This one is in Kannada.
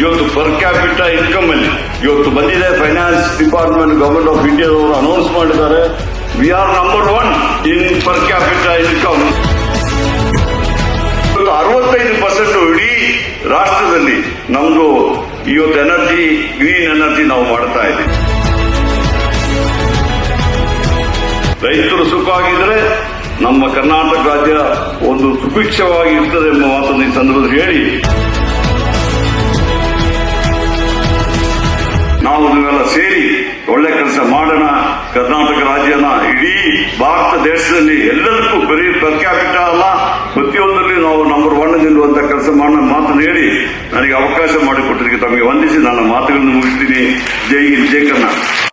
ಇವತ್ತು ಪರ್ ಕ್ಯಾಪಿಟಲ್ ಇನ್ಕಮ್ ಅಲ್ಲಿ ಇವತ್ತು ಬಂದಿದೆ. ಫೈನಾನ್ಸ್ ಡಿಪಾರ್ಟ್ಮೆಂಟ್ ಗವರ್ಮೆಂಟ್ ಆಫ್ ಇಂಡಿಯಾದವರು ಅನೌನ್ಸ್ ಮಾಡಿದ್ದಾರೆ, we are number 1 in per capital income. 65% ಇಡೀ ರಾಷ್ಟ್ರದಲ್ಲಿ ನಮ್ದು ಇವತ್ತು ಎನರ್ಜಿ, ಗ್ರೀನ್ ಎನರ್ಜಿ ನಾವು ಮಾಡ್ತಾ ಇದ್ದೀವಿ. ರೈತರು ಸುಖವಾಗಿದ್ರೆ ನಮ್ಮ ಕರ್ನಾಟಕ ರಾಜ್ಯ ಒಂದು ಸುಭಿಕ್ಷವಾಗಿ ಇರ್ತದೆ ಎಂಬ ಮಾತನ್ನು ಈ ಸಂದರ್ಭದಲ್ಲಿ ಹೇಳಿ, ನಾವು ನೀವೆಲ್ಲ ಸೇರಿ ಒಳ್ಳೆ ಕೆಲಸ ಮಾಡೋಣ. ಕರ್ನಾಟಕ ರಾಜ್ಯನ ಇಡೀ ಭಾರತ ದೇಶದಲ್ಲಿ ಎಲ್ಲದಕ್ಕೂ ಬರೀ ಪರ್ ಕ್ಯಾಪಿಟಲ್ ಅಲ್ಲ, ಪ್ರತಿಯೊಂದರಲ್ಲಿ ನಾವು ನಂಬರ್ 1 ನಿಲ್ಲುವಂತ ಕೆಲಸ ಮಾಡೋಣ ಮಾತನ್ನು ಹೇಳಿ ನನಗೆ ಅವಕಾಶ ಮಾಡಿಕೊಟ್ಟಿದ್ದಕ್ಕೆ ತಮಗೆ ವಂದಿಸಿ ನನ್ನ ಮಾತುಗಳನ್ನು ಮುಗಿಸ್ತೀನಿ. ಜೈ ಹಿಂದ್, ಜೈ ಕರ್ನಾಟಕ.